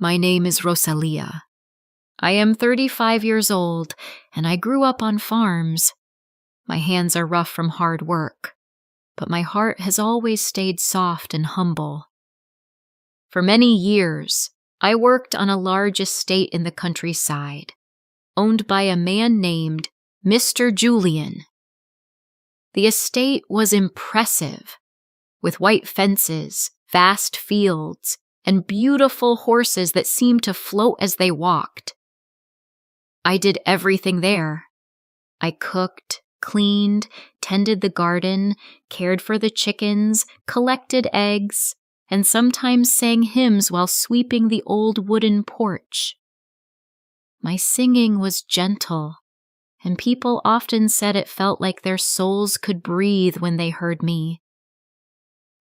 My name is Rosalia. I am 35 years old, and I grew up on farms. My hands are rough from hard work, but my heart has always stayed soft and humble. For many years, I worked on a large estate in the countryside, owned by a man named Mr. Julian. The estate was impressive, with white fences, vast fields, and beautiful horses that seemed to float as they walked. I did everything there. I cooked, cleaned, tended the garden, cared for the chickens, collected eggs, and sometimes sang hymns while sweeping the old wooden porch. My singing was gentle, and people often said it felt like their souls could breathe when they heard me.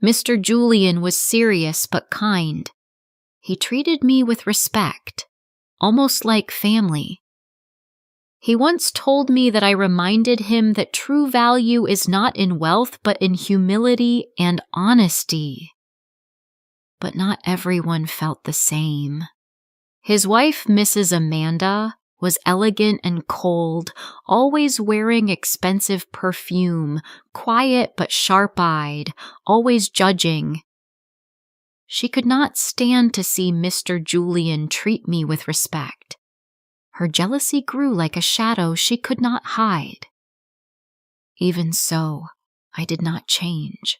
Mr. Julian was serious but kind. He treated me with respect, almost like family. He once told me that I reminded him that true value is not in wealth but in humility and honesty. But not everyone felt the same. His wife, Mrs. Amanda, was elegant and cold, always wearing expensive perfume, quiet but sharp-eyed, always judging. She could not stand to see Mr. Julian treat me with respect. Her jealousy grew like a shadow she could not hide. Even so, I did not change.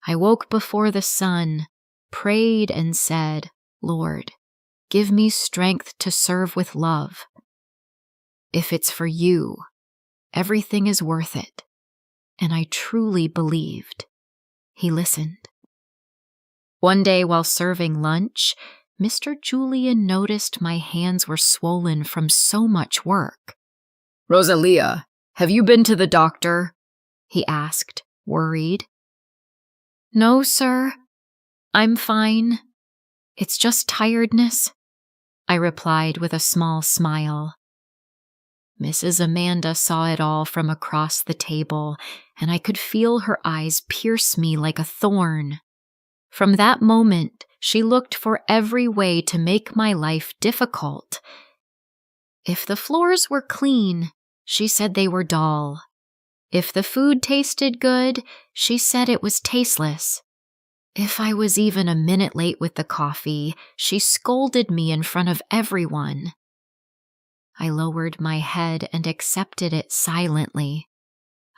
I woke before the sun, prayed and said, "Lord, give me strength to serve with love. If it's for you, everything is worth it." And I truly believed. He listened. One day while serving lunch, Mr. Julian noticed my hands were swollen from so much work. "Rosalia, have you been to the doctor?" he asked, worried. "No, sir. I'm fine. It's just tiredness," I replied with a small smile. Mrs. Amanda saw it all from across the table, and I could feel her eyes pierce me like a thorn. From that moment, she looked for every way to make my life difficult. If the floors were clean, she said they were dull. If the food tasted good, she said it was tasteless. If I was even a minute late with the coffee, she scolded me in front of everyone. I lowered my head and accepted it silently.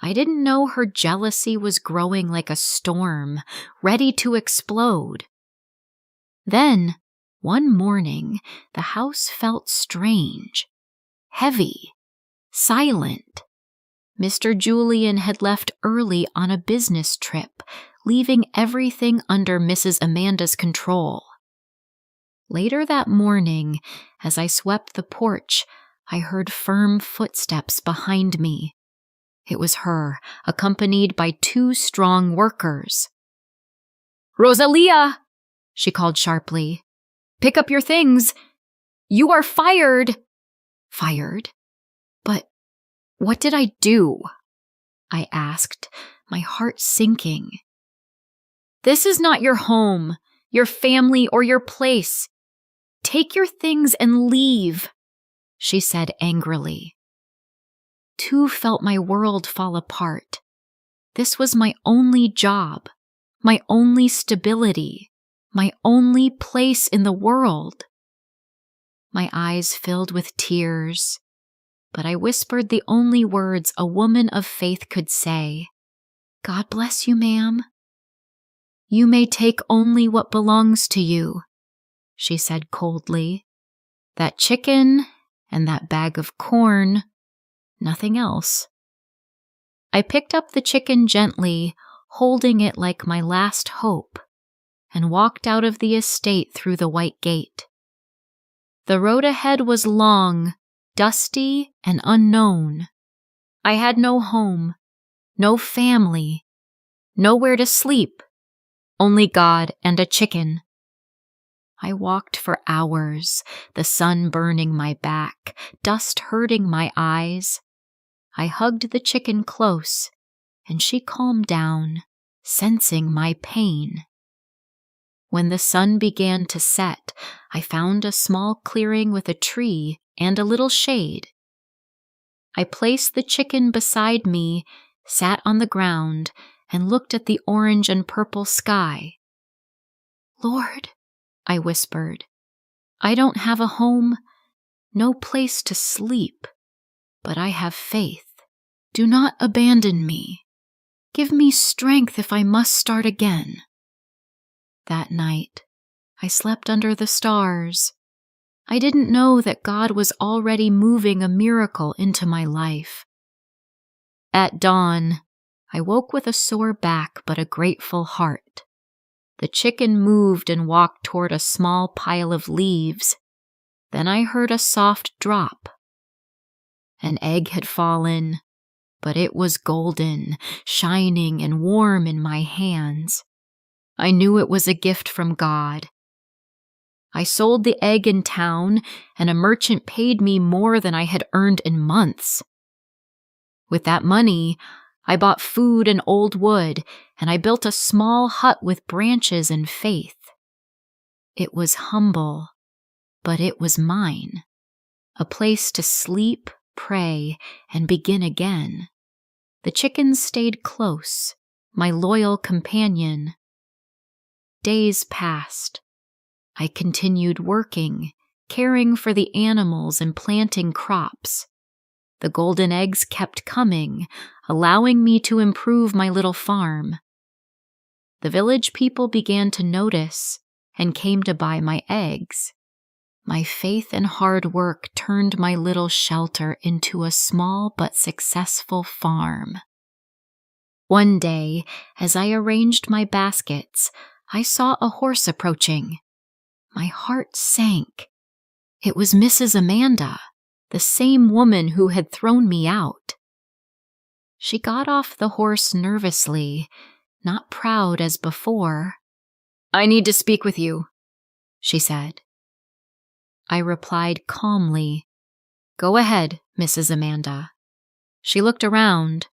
I didn't know her jealousy was growing like a storm, ready to explode. Then, one morning, the house felt strange, heavy, silent. Mr. Julian had left early on a business trip, leaving everything under Mrs. Amanda's control. Later that morning, as I swept the porch, I heard firm footsteps behind me. It was her, accompanied by 2 strong workers. "Rosalia!" she called sharply. "Pick up your things! You are fired!" "Fired? But what did I do?" I asked, my heart sinking. "This is not your home, your family, or your place. Take your things and leave," she said angrily. Too felt my world fall apart. This was my only job, my only stability, my only place in the world. My eyes filled with tears, but I whispered the only words a woman of faith could say. "God bless you, ma'am." "You may take only what belongs to you," she said coldly. "That chicken and that bag of corn, nothing else." I picked up the chicken gently, holding it like my last hope, and walked out of the estate through the white gate. The road ahead was long, dusty, and unknown. I had no home, no family, nowhere to sleep, only God and a chicken. I walked for hours, the sun burning my back, dust hurting my eyes. I hugged the chicken close, and she calmed down, sensing my pain. When the sun began to set, I found a small clearing with a tree and a little shade. I placed the chicken beside me, sat on the ground, and looked at the orange and purple sky. "Lord," I whispered, "I don't have a home, no place to sleep, but I have faith. Do not abandon me. Give me strength if I must start again." That night, I slept under the stars. I didn't know that God was already moving a miracle into my life. At dawn, I woke with a sore back but a grateful heart. The chicken moved and walked toward a small pile of leaves. Then I heard a soft drop. An egg had fallen, but it was golden, shining and warm in my hands. I knew it was a gift from God. I sold the egg in town, and a merchant paid me more than I had earned in months. With that money, I bought food and old wood, and I built a small hut with branches and faith. It was humble, but it was mine, a place to sleep, pray, and begin again. The chickens stayed close, my loyal companion. Days passed. I continued working, caring for the animals and planting crops. The golden eggs kept coming, allowing me to improve my little farm. The village people began to notice and came to buy my eggs. My faith and hard work turned my little shelter into a small but successful farm. One day, as I arranged my baskets, I saw a horse approaching. My heart sank. It was Mrs. Amanda, the same woman who had thrown me out. She got off the horse nervously, not proud as before. "I need to speak with you," she said. I replied calmly, "Go ahead, Mrs. Amanda." She looked around,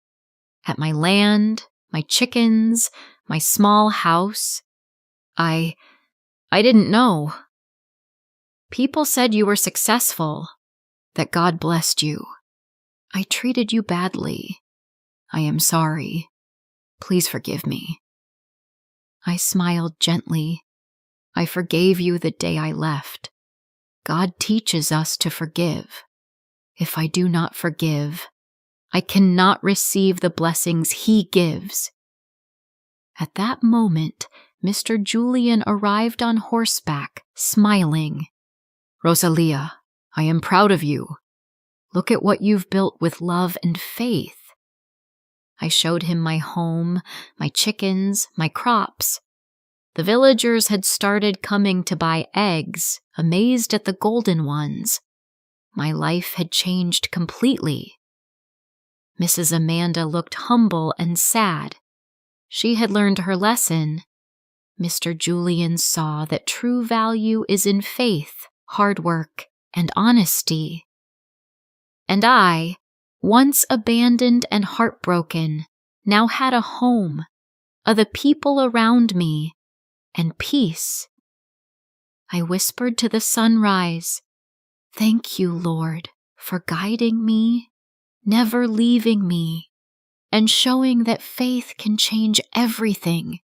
at my land, my chickens, my small house. I didn't know. "People said you were successful, that God blessed you. I treated you badly. I am sorry. Please forgive me." I smiled gently. "I forgave you the day I left. God teaches us to forgive. If I do not forgive, I cannot receive the blessings He gives." At that moment, Mr. Julian arrived on horseback, smiling. "Rosalia, I am proud of you. Look at what you've built with love and faith." I showed him my home, my chickens, my crops. The villagers had started coming to buy eggs, amazed at the golden ones. My life had changed completely. Mrs. Amanda looked humble and sad. She had learned her lesson. Mr. Julian saw that true value is in faith, hard work, and honesty. And I, once abandoned and heartbroken, now had a home, the people around me, and peace. I whispered to the sunrise, "Thank you, Lord, for guiding me, never leaving me, and showing that faith can change everything